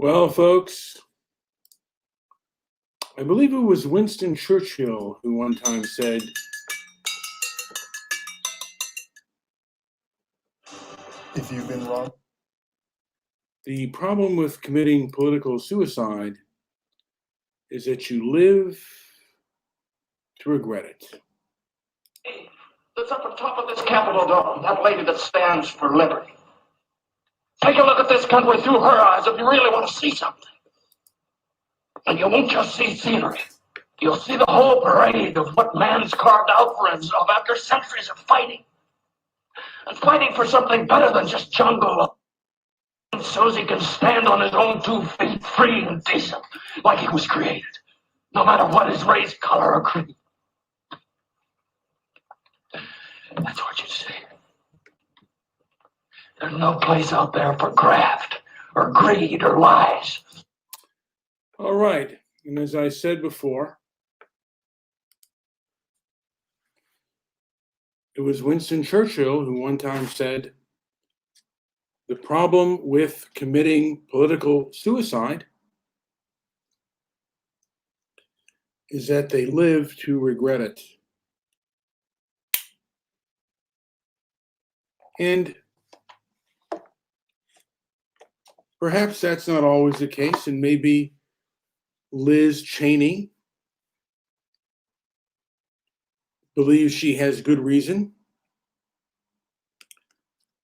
Well, folks, I believe it was Winston Churchill who one time said, If you've been wrong. the problem with committing political suicide is that you live to regret it. That's up on top of this Capitol dome, that lady that stands for liberty. Take a look at this country through her eyes if you really want to see something. And you won't just see scenery. You'll see the whole parade of what man's carved out for himself after centuries of fighting. And fighting for something better than just jungle. So he can stand on his own 2 feet, free and decent, like he was created. No matter what his race, color, or creed. That's what you say. There's no place out there for graft, or greed, or lies. All right. And as I said before, it was Winston Churchill who one time said, the problem with committing political suicide is that they live to regret it. And perhaps that's not always the case, and maybe Liz Cheney believes she has good reason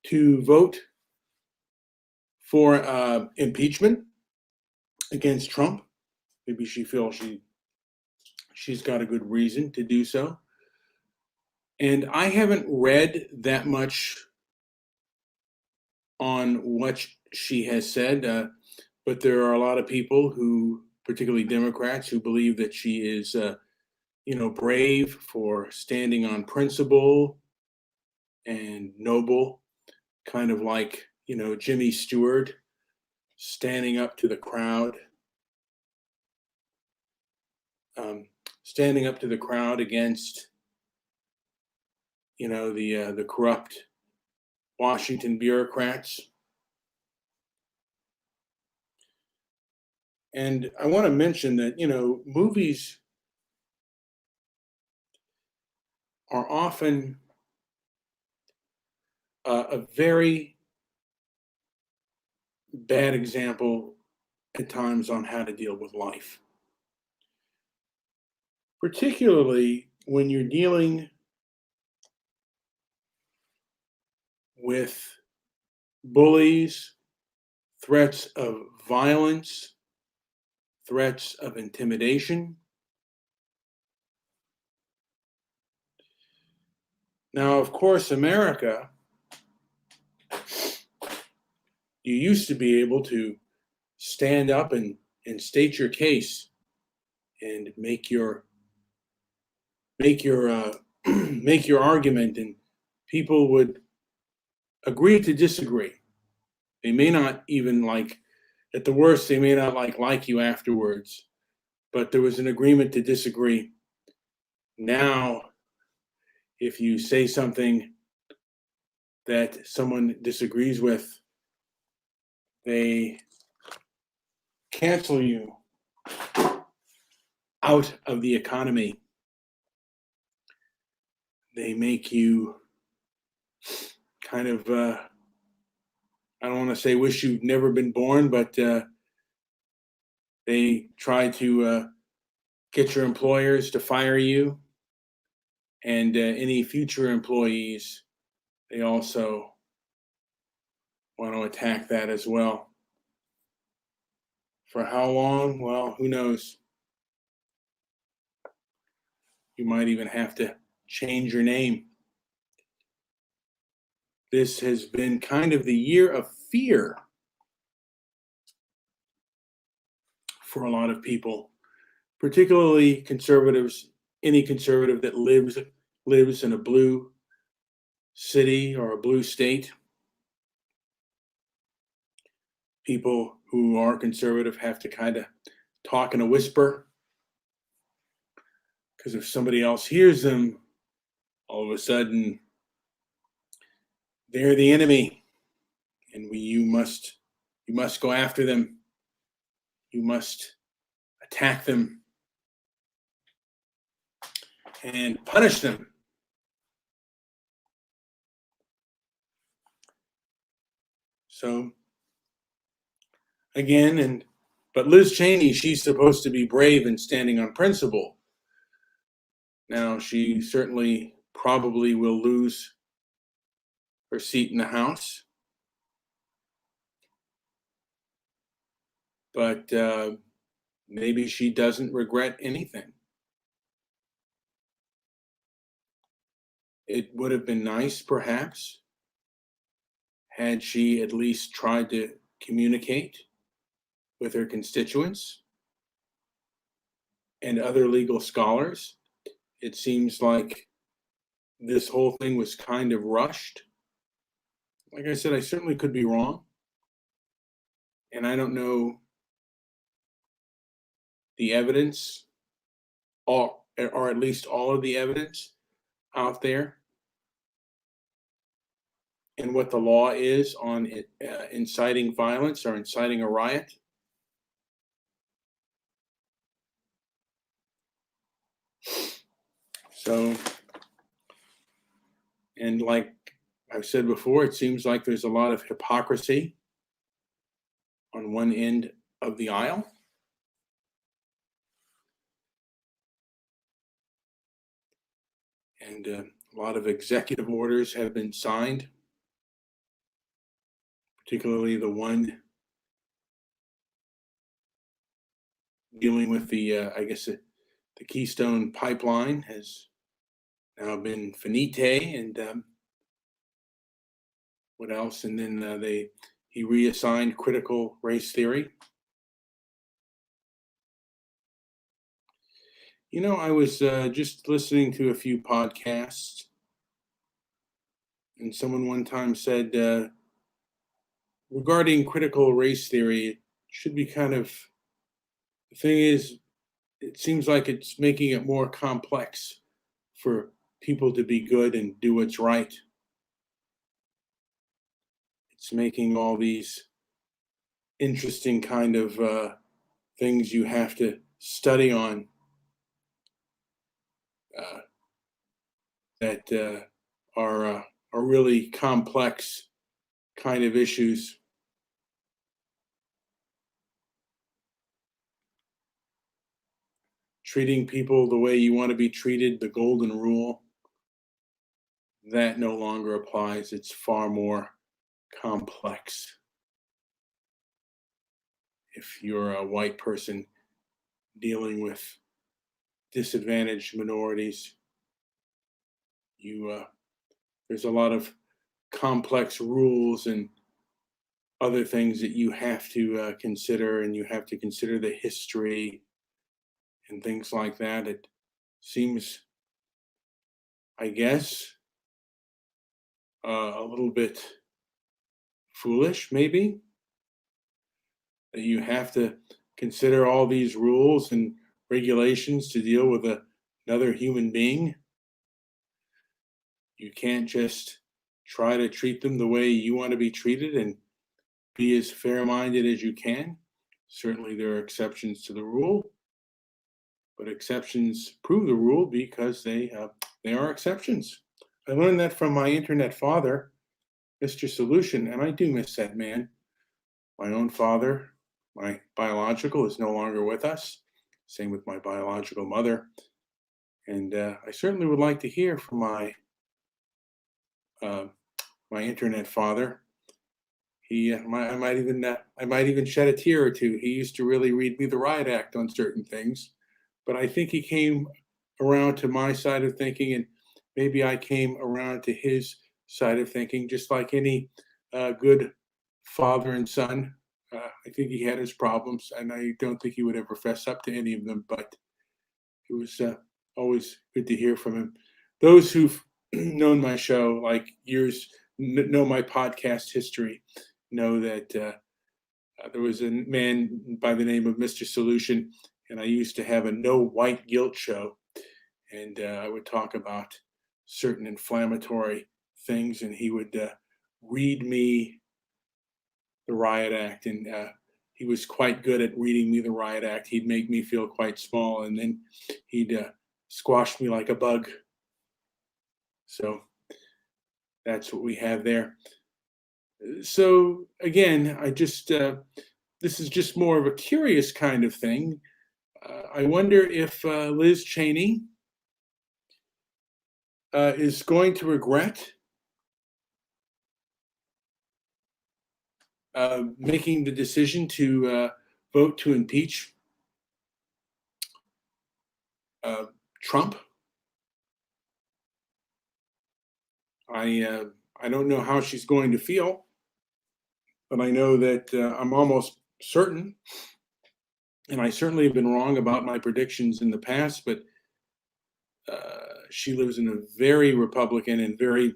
to vote for impeachment against Trump. Maybe she feels she's got a good reason to do so. And I haven't read that much on what she has said, but there are a lot of people who, particularly Democrats, who believe that she is, brave for standing on principle and noble, kind of like, Jimmy Stewart standing up to the crowd, against, the corrupt Washington bureaucrats. And I want to mention that, movies are often a very bad example at times on how to deal with life. Particularly when you're dealing with bullies, threats of violence, threats of intimidation. Now, of course, America, you used to be able to stand up and state your case and make your make your argument, and people would agree to disagree. They may not even at the worst, they may not like you afterwards, but there was an agreement to disagree. Now, if you say something that someone disagrees with, they cancel you out of the economy. They make you kind of, I don't want to say wish you'd never been born, but they try to get your employers to fire you, and any future employees, they also want to attack that as well. For how long? Well, who knows? You might even have to change your name. This has been kind of the year of fear for a lot of people, particularly conservatives. Any conservative that lives in a blue city or a blue state. People who are conservative have to kind of talk in a whisper, because if somebody else hears them, all of a sudden they're the enemy, and you must go after them. you must attack them and punish them. So again, but Liz Cheney, she's supposed to be brave and standing on principle. Now, she certainly probably will lose her seat in the House, but maybe she doesn't regret anything. It would have been nice, perhaps, had she at least tried to communicate with her constituents and other legal scholars. It seems like this whole thing was kind of rushed. Like I said, I certainly could be wrong. And I don't know the evidence, or at least all of the evidence out there, and what the law is on inciting violence or inciting a riot. So, and like I've said before, it seems like there's a lot of hypocrisy on one end of the aisle. And a lot of executive orders have been signed, particularly the one dealing with the, the Keystone Pipeline has now been finite, and what else? And then he reassigned critical race theory. You know, I was just listening to a few podcasts, and someone one time said regarding critical race theory, it should be kind of, the thing is, it seems like it's making it more complex for people to be good and do what's right. It's making all these interesting kind of things you have to study on that are really complex kind of issues. Treating people the way you want to be treated, the golden rule, that no longer applies. It's far more complex. If you're a white person dealing with disadvantaged minorities, there's a lot of complex rules and other things that you have to consider, and you have to consider the history and things like that. It seems, I guess, a little bit foolish, maybe, that you have to consider all these rules and regulations to deal with another human being. You can't just try to treat them the way you want to be treated and be as fair-minded as you can. Certainly there are exceptions to the rule, but exceptions prove the rule because they are exceptions. I learned that from my internet father, Mr. Solution, and I do miss that man. My own father, my biological, is no longer with us. Same with my biological mother. And I certainly would like to hear from my internet father. I might even shed a tear or two. He used to really read me the riot act on certain things, but I think he came around to my side of thinking, and maybe I came around to his side of thinking, just like any good father and son. I think he had his problems, and I don't think he would ever fess up to any of them, but it was always good to hear from him. Those who've known my show, like years, know my podcast history, know that there was a man by the name of Mr. Solution, and I used to have a no white guilt show, and I would talk about certain inflammatory things, and he would read me the riot act, and he was quite good at reading me the riot act. He'd make me feel quite small, and then he'd squash me like a bug. So that's what we have there. So again, this is just more of a curious kind of thing. I wonder if Liz Cheney is going to regret making the decision to vote to impeach Trump. I don't know how she's going to feel, but I know that I'm almost certain, and I certainly have been wrong about my predictions in the past, but she lives in a very Republican and very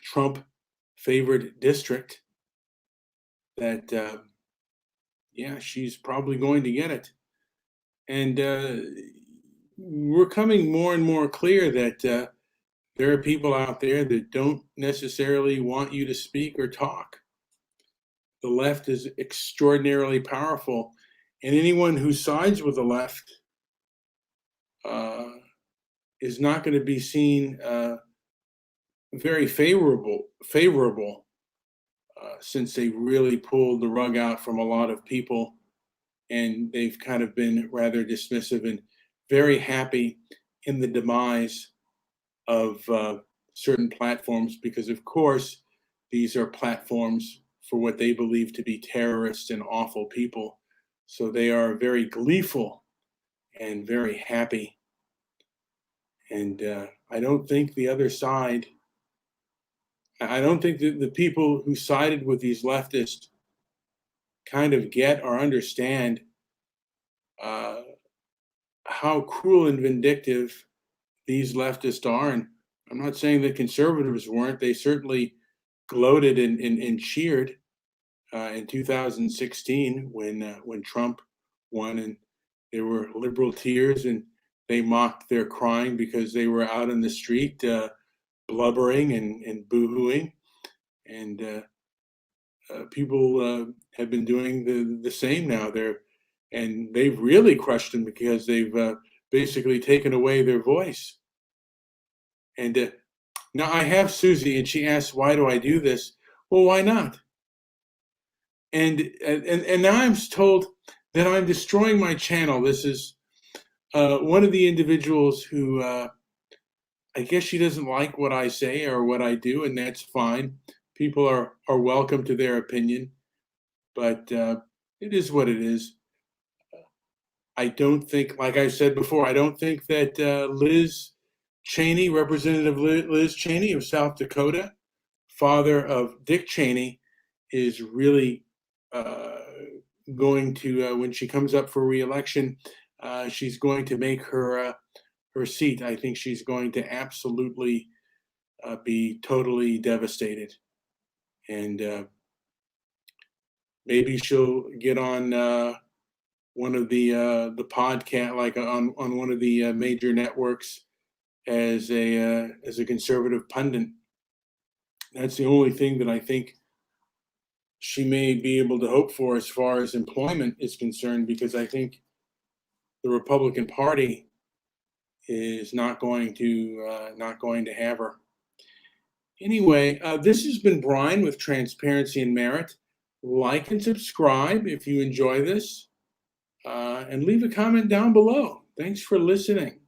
Trump-favored district that, yeah, she's probably going to get it. And we're coming more and more clear that there are people out there that don't necessarily want you to speak or talk. The left is extraordinarily powerful, and anyone who sides with the left is not going to be seen very favorable since they really pulled the rug out from a lot of people, and they've kind of been rather dismissive and very happy in the demise of certain platforms, because of course these are platforms for what they believe to be terrorists and awful people. So they are very gleeful and very happy. And I don't think the other side, I don't think that the people who sided with these leftists kind of get or understand how cruel and vindictive these leftists are. And I'm not saying that conservatives weren't. They certainly gloated and cheered in 2016 when Trump won, and there were liberal tears, and they mocked their crying because they were out in the street blubbering and boo-hooing. And people have been doing the same now. And they've really crushed them because they've basically taken away their voice. And now I have Susie, and she asks, "Why do I do this?" Well, why not? And now I'm told that I'm destroying my channel. This is one of the individuals who I guess she doesn't like what I say or what I do, and that's fine. People are welcome to their opinion, but it is what it is. I don't think, like I said before, I don't think that Liz Cheney, Representative Liz Cheney of South Dakota, father of Dick Cheney, is really going to, when she comes up for re-election, she's going to make her seat. I think she's going to absolutely be totally devastated. And maybe she'll get on one of the podcast, like on one of the major networks, as a conservative pundit. That's the only thing that I think she may be able to hope for as far as employment is concerned, because I think the Republican Party is not going to have her. Anyway, this has been Brian with Transparency and Merit. Like and subscribe if you enjoy this, and leave a comment down below. Thanks for listening.